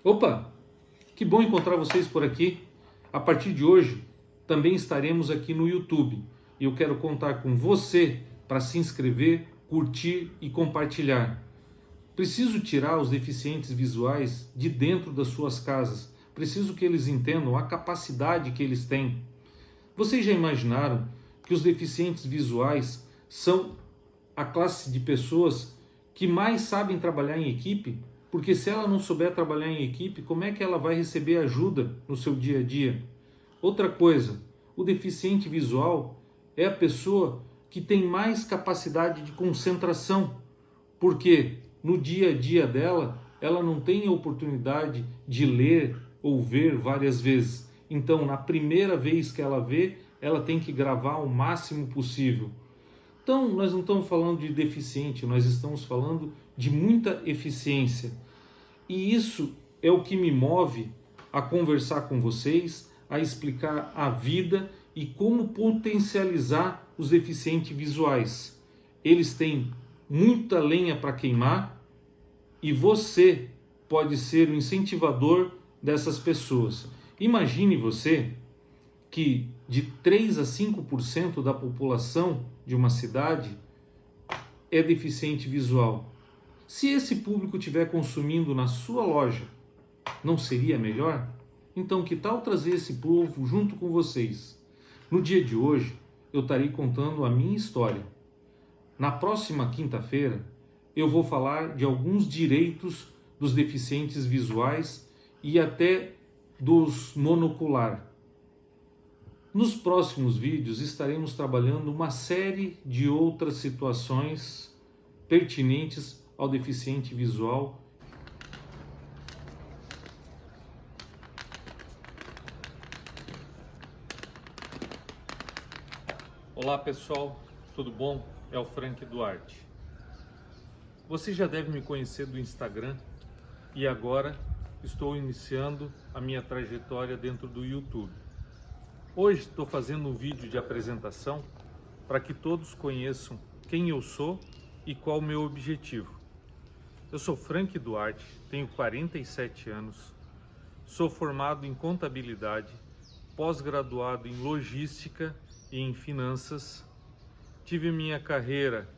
Opa, que bom encontrar vocês por aqui. A partir de hoje, também estaremos aqui no YouTube. E eu quero contar com você para se inscrever, curtir e compartilhar. Preciso tirar os deficientes visuais de dentro das suas casas. Preciso que eles entendam a capacidade que eles têm. Vocês já imaginaram que os deficientes visuais são a classe de pessoas que mais sabem trabalhar em equipe? Porque se ela não souber trabalhar em equipe, como é que ela vai receber ajuda no seu dia a dia? Outra coisa, o deficiente visual é a pessoa que tem mais capacidade de concentração, porque no dia a dia dela, ela não tem a oportunidade de ler ou ver várias vezes. Então, na primeira vez que ela vê, ela tem que gravar o máximo possível. Então, nós não estamos falando de deficiente, nós estamos falando de muita eficiência. E isso é o que me move a conversar com vocês, a explicar a vida e como potencializar os deficientes visuais. Eles têm muita lenha para queimar e você pode ser o incentivador dessas pessoas. Imagine você que de 3 a 5% da população de uma cidade é deficiente visual. Se esse público estiver consumindo na sua loja, não seria melhor? Então, que tal trazer esse povo junto com vocês? No dia de hoje, eu estarei contando a minha história. Na próxima quinta-feira, eu vou falar de alguns direitos dos deficientes visuais e até dos monocular. Nos próximos vídeos estaremos trabalhando uma série de outras situações pertinentes ao deficiente visual. Olá pessoal, tudo bom? É o Frank Duarte. Você já deve me conhecer do Instagram e agora estou iniciando a minha trajetória dentro do YouTube. Hoje estou fazendo um vídeo de apresentação para que todos conheçam quem eu sou e qual o meu objetivo. Eu sou Frank Duarte, tenho 47 anos, sou formado em contabilidade, pós-graduado em logística e em finanças. Tive minha carreira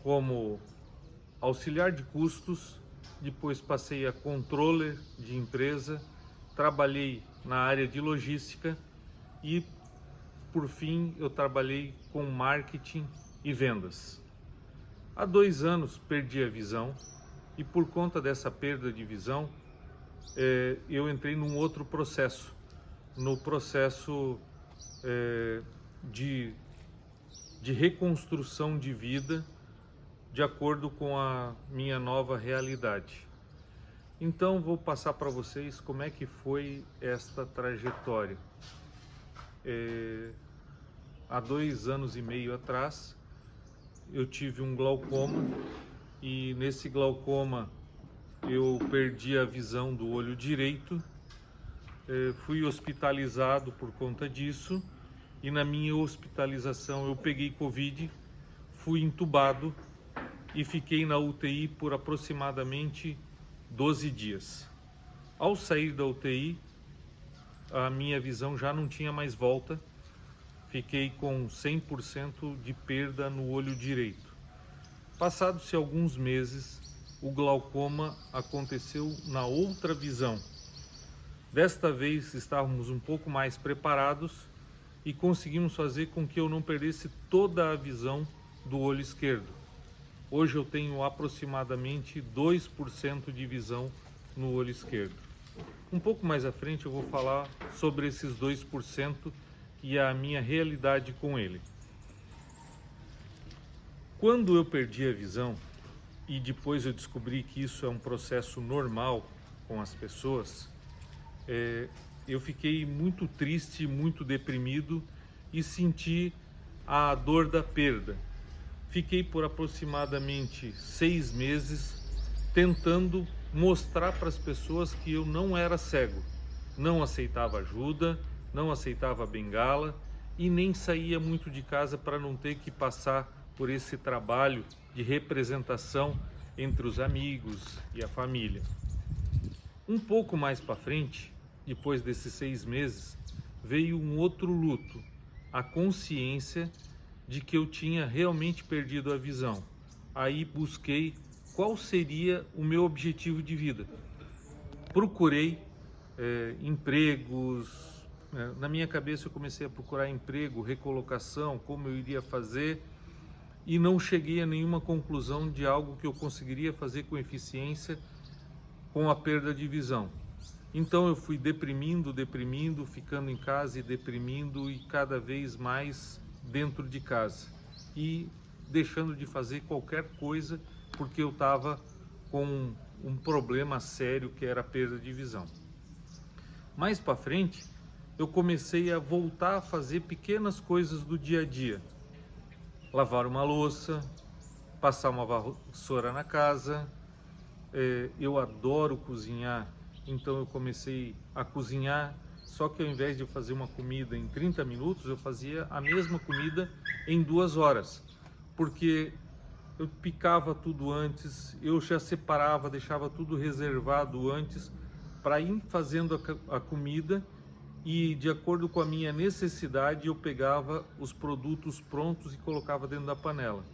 como auxiliar de custos, depois passei a controller de empresa, trabalhei na área de logística e, por fim, eu trabalhei com marketing e vendas. Há 2 anos perdi a visão e, por conta dessa perda de visão, eu entrei num outro processo, no processo de reconstrução de vida de acordo com a minha nova realidade. Então, vou passar para vocês como é que foi esta trajetória. Há 2 anos e meio atrás eu tive um glaucoma e nesse glaucoma eu perdi a visão do olho direito, fui hospitalizado por conta disso e na minha hospitalização eu peguei Covid, fui entubado e fiquei na UTI por aproximadamente 12 dias. Ao sair da UTI, a minha visão já não tinha mais volta, fiquei com 100% de perda no olho direito. Passados-se alguns meses, o glaucoma aconteceu na outra visão. Desta vez estávamos um pouco mais preparados e conseguimos fazer com que eu não perdesse toda a visão do olho esquerdo. Hoje eu tenho aproximadamente 2% de visão no olho esquerdo. Um pouco mais à frente eu vou falar sobre esses 2% e a minha realidade com ele. Quando eu perdi a visão, e depois eu descobri que isso é um processo normal com as pessoas, eu fiquei muito triste, muito deprimido e senti a dor da perda. Fiquei por aproximadamente 6 meses tentando mostrar para as pessoas que eu não era cego, não aceitava ajuda, não aceitava bengala e nem saía muito de casa para não ter que passar por esse trabalho de representação entre os amigos e a família. Um pouco mais para frente, depois desses 6 meses, veio um outro luto, a consciência de que eu tinha realmente perdido a visão. Aí busquei qual seria o meu objetivo de vida. Procurei empregos, na minha cabeça eu comecei a procurar emprego, recolocação, como eu iria fazer, e não cheguei a nenhuma conclusão de algo que eu conseguiria fazer com eficiência com a perda de visão. Então eu fui deprimindo, ficando em casa e deprimindo, e cada vez mais dentro de casa, e deixando de fazer qualquer coisa porque eu estava com um problema sério que era a perda de visão. Mais para frente, eu comecei a voltar a fazer pequenas coisas do dia a dia. Lavar uma louça, passar uma vassoura na casa. Eu adoro cozinhar, então eu comecei a cozinhar, só que ao invés de fazer uma comida em 30 minutos, eu fazia a mesma comida em 2 horas, porque eu picava tudo antes, eu já separava, deixava tudo reservado antes, para ir fazendo a comida, e de acordo com a minha necessidade eu pegava os produtos prontos e colocava dentro da panela.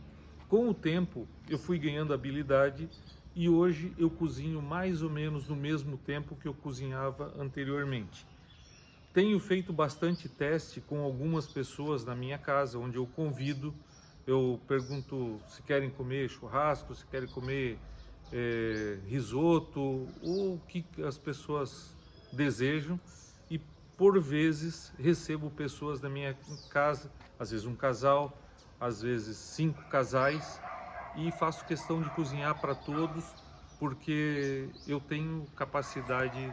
Com o tempo eu fui ganhando habilidade e hoje eu cozinho mais ou menos no mesmo tempo que eu cozinhava anteriormente. Tenho feito bastante teste com algumas pessoas na minha casa, onde eu convido, eu pergunto se querem comer churrasco, se querem comer risoto, ou o que as pessoas desejam, e por vezes recebo pessoas da minha casa, às vezes um casal, às vezes 5 casais, e faço questão de cozinhar para todos, porque eu tenho capacidade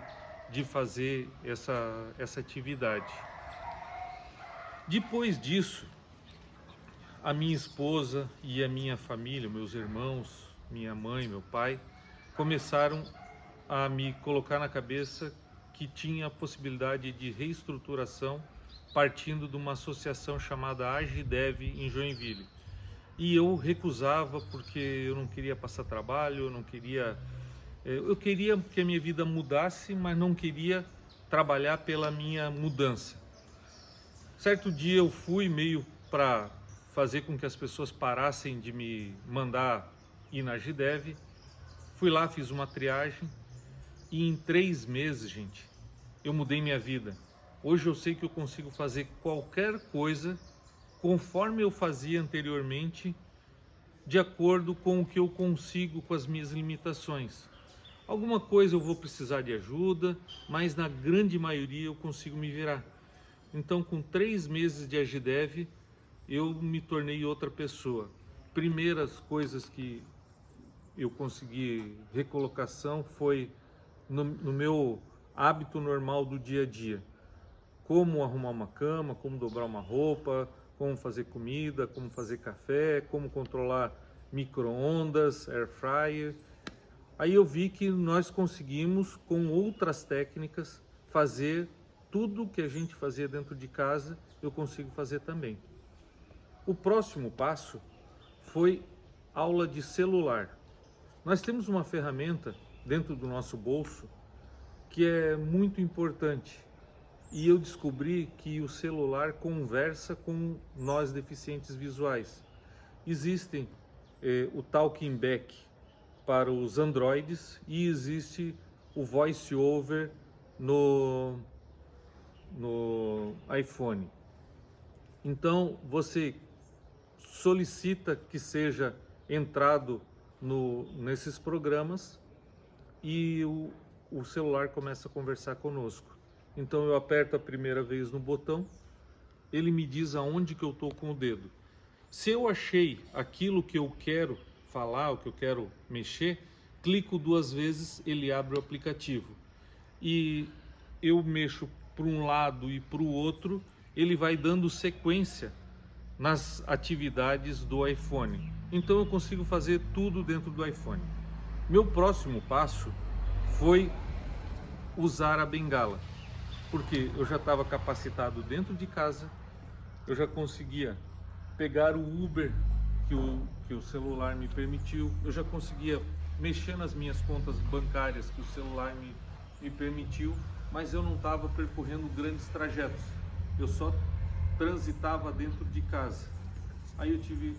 de fazer essa atividade. Depois disso, a minha esposa e a minha família, meus irmãos, minha mãe, meu pai, começaram a me colocar na cabeça que tinha a possibilidade de reestruturação partindo de uma associação chamada Agidev em Joinville. E eu recusava porque eu não queria passar trabalho, eu queria que a minha vida mudasse, mas não queria trabalhar pela minha mudança. Certo dia eu fui meio para fazer com que as pessoas parassem de me mandar ir na Agidev. Fui lá, fiz uma triagem e em 3 meses, gente, eu mudei minha vida. Hoje eu sei que eu consigo fazer qualquer coisa conforme eu fazia anteriormente, de acordo com o que eu consigo com as minhas limitações. Alguma coisa eu vou precisar de ajuda, mas na grande maioria eu consigo me virar. Então, com 3 meses de Agidev, eu me tornei outra pessoa. Primeiras coisas que eu consegui recolocação foi no meu hábito normal do dia a dia. Como arrumar uma cama, como dobrar uma roupa, como fazer comida, como fazer café, como controlar micro-ondas, air fryer. Aí eu vi que nós conseguimos, com outras técnicas, fazer tudo que a gente fazia dentro de casa, eu consigo fazer também. O próximo passo foi aula de celular. Nós temos uma ferramenta dentro do nosso bolso que é muito importante. E eu descobri que o celular conversa com nós deficientes visuais. Existem o Talking Back para os Androids e existe o Voice Over no iPhone. Então você solicita que seja entrado nesses programas e o celular começa a conversar conosco. Então eu aperto a primeira vez no botão, ele me diz aonde que eu estou com o dedo. Se eu achei aquilo que eu quero falar, o que eu quero mexer, clico 2 vezes, ele abre o aplicativo. E eu mexo para um lado e para o outro, ele vai dando sequência nas atividades do iPhone. Então eu consigo fazer tudo dentro do iPhone. Meu próximo passo foi usar a bengala, porque eu já estava capacitado dentro de casa, eu já conseguia pegar o Uber que o celular me permitiu, eu já conseguia mexer nas minhas contas bancárias que o celular me permitiu, mas eu não estava percorrendo grandes trajetos, eu só transitava dentro de casa. Aí eu tive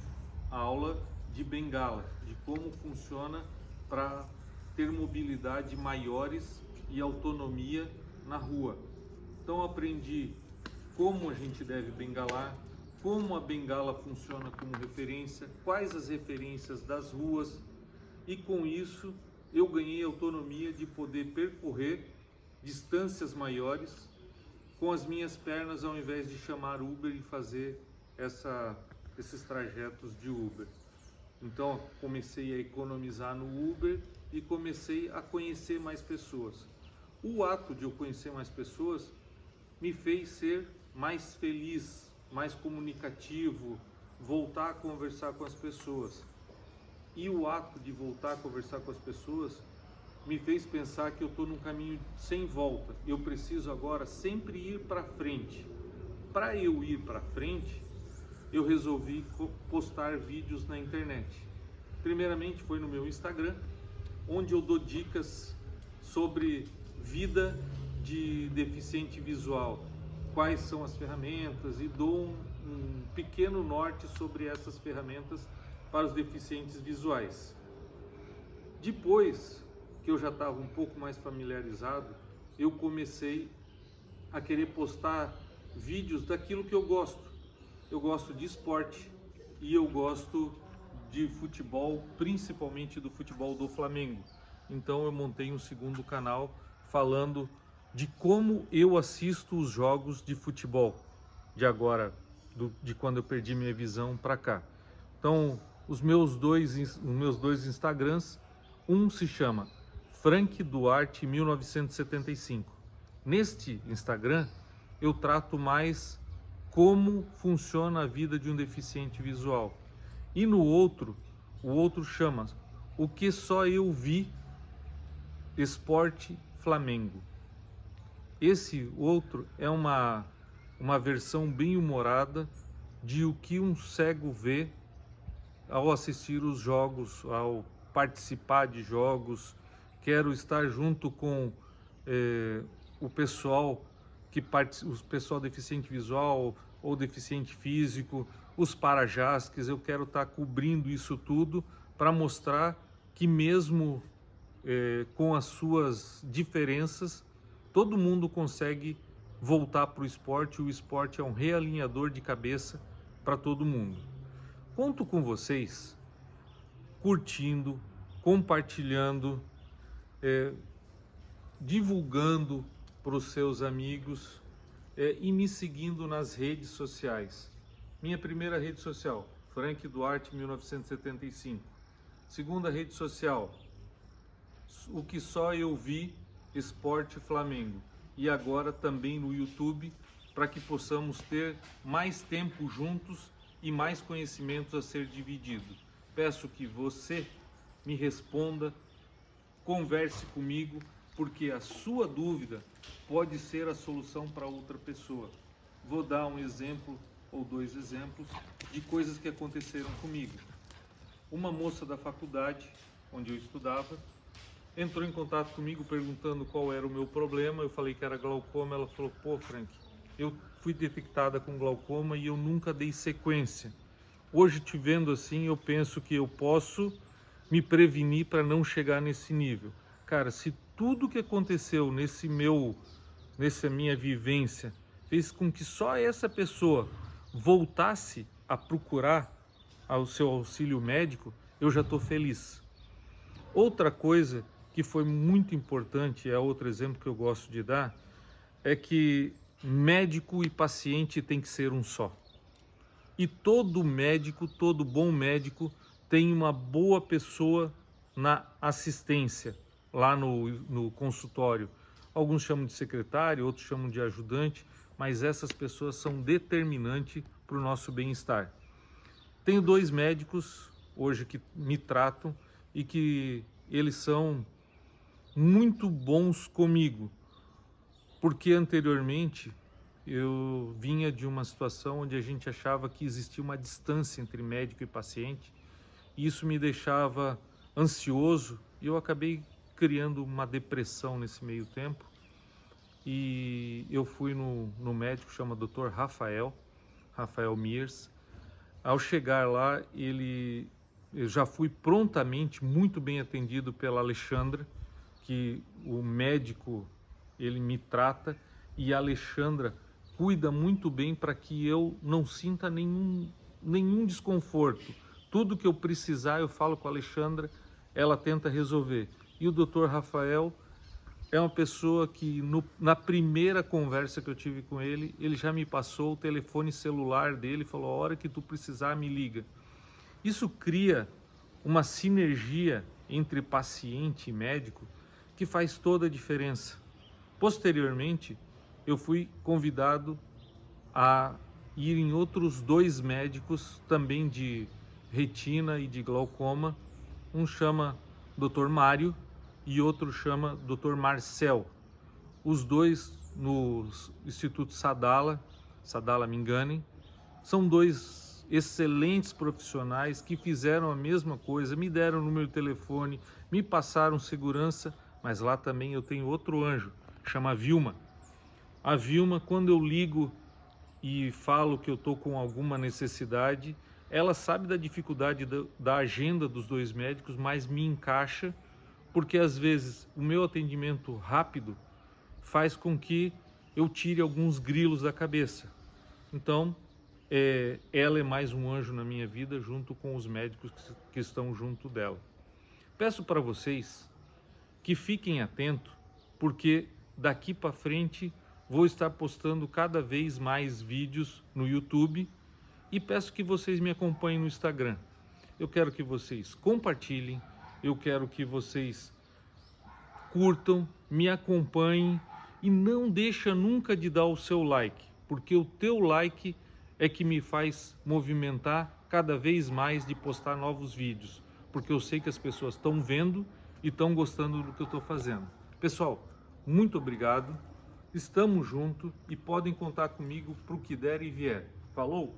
aula de bengala, de como funciona para ter mobilidade maiores e autonomia na rua. Então aprendi como a gente deve bengalar, como a bengala funciona como referência, quais as referências das ruas, e com isso eu ganhei autonomia de poder percorrer distâncias maiores com as minhas pernas, ao invés de chamar Uber e fazer esses trajetos de Uber. Então comecei a economizar no Uber e comecei a conhecer mais pessoas. O ato de eu conhecer mais pessoas me fez ser mais feliz, mais comunicativo, voltar a conversar com as pessoas. E o ato de voltar a conversar com as pessoas me fez pensar que eu estou num caminho sem volta. Eu preciso agora sempre ir para frente. Para eu ir para frente, eu resolvi postar vídeos na internet. Primeiramente foi no meu Instagram, onde eu dou dicas sobre vida de deficiente visual, quais são as ferramentas, e dou um pequeno norte sobre essas ferramentas para os deficientes visuais. Depois que eu já estava um pouco mais familiarizado, eu comecei a querer postar vídeos daquilo que eu gosto. Eu gosto de esporte e eu gosto de futebol, principalmente do futebol do Flamengo. Então eu montei um segundo canal falando de como eu assisto os jogos de futebol, de agora, de quando eu perdi minha visão para cá. Então os meus dois Instagrams, um se chama Frank Duarte 1975. Neste Instagram eu trato mais como funciona a vida de um deficiente visual. E no outro, o outro chama O que só eu vi, Esporte Flamengo. Esse outro é uma versão bem humorada de o que um cego vê ao assistir os jogos, ao participar de jogos. Quero estar junto com o pessoal o pessoal deficiente visual ou deficiente físico, os para-jasques. Eu quero estar cobrindo isso tudo para mostrar que mesmo com as suas diferenças, todo mundo consegue voltar para o esporte. O esporte é um realinhador de cabeça para todo mundo. Conto com vocês curtindo, compartilhando, divulgando para os seus amigos e me seguindo nas redes sociais. Minha primeira rede social, Frank Duarte 1975. Segunda rede social, O que só eu vi, Esporte Flamengo. E agora também no YouTube, para que possamos ter mais tempo juntos e mais conhecimentos a ser dividido. Peço que você me responda, converse comigo, porque a sua dúvida pode ser a solução para outra pessoa. Vou dar um exemplo ou dois exemplos de coisas que aconteceram comigo. Uma moça da faculdade, onde eu estudava, entrou em contato comigo perguntando qual era o meu problema. Eu falei que era glaucoma. Ela falou: pô, Frank, eu fui detectada com glaucoma e eu nunca dei sequência. Hoje, te vendo assim, eu penso que eu posso me prevenir para não chegar nesse nível. Cara, se tudo que aconteceu nessa minha vivência fez com que só essa pessoa voltasse a procurar o seu auxílio médico, eu já estou feliz. Outra coisa que foi muito importante, é outro exemplo que eu gosto de dar, é que médico e paciente tem que ser um só. E todo médico, todo bom médico, tem uma boa pessoa na assistência, lá no consultório. Alguns chamam de secretário, outros chamam de ajudante, mas essas pessoas são determinantes para o nosso bem-estar. Tenho dois médicos hoje que me tratam e que eles são muito bons comigo, porque anteriormente eu vinha de uma situação onde a gente achava que existia uma distância entre médico e paciente, e isso me deixava ansioso, e eu acabei criando uma depressão nesse meio tempo. E eu fui no médico, chama Dr. Rafael Mears. Ao chegar lá, eu já fui prontamente muito bem atendido pela Alexandra, que o médico ele me trata, e a Alexandra cuida muito bem para que eu não sinta nenhum desconforto. Tudo que eu precisar eu falo com a Alexandra, ela tenta resolver. E o Dr. Rafael é uma pessoa que na primeira conversa que eu tive com ele, ele já me passou o telefone celular dele e falou: a hora que tu precisar me liga. Isso cria uma sinergia entre paciente e médico que faz toda a diferença. Posteriormente, eu fui convidado a ir em outros 2 médicos, também de retina e de glaucoma. Um chama Dr. Mário e outro chama Dr. Marcel. Os 2 no Instituto Sadala Mingani. São 2 excelentes profissionais que fizeram a mesma coisa, me deram o número de telefone, me passaram segurança, mas lá também eu tenho outro anjo, chama Vilma. A Vilma, quando eu ligo e falo que eu estou com alguma necessidade, ela sabe da dificuldade da agenda dos 2 médicos, mas me encaixa, porque às vezes o meu atendimento rápido faz com que eu tire alguns grilos da cabeça. Então, ela é mais um anjo na minha vida, junto com os médicos que estão junto dela. Peço para vocês que fiquem atentos, porque daqui para frente vou estar postando cada vez mais vídeos no YouTube, e peço que vocês me acompanhem no Instagram. Eu quero que vocês compartilhem, eu quero que vocês curtam, me acompanhem, e não deixa nunca de dar o seu like, porque o teu like é que me faz movimentar cada vez mais de postar novos vídeos, porque eu sei que as pessoas estão vendo e estão gostando do que eu estou fazendo. Pessoal, muito obrigado, estamos juntos e podem contar comigo para o que der e vier. Falou?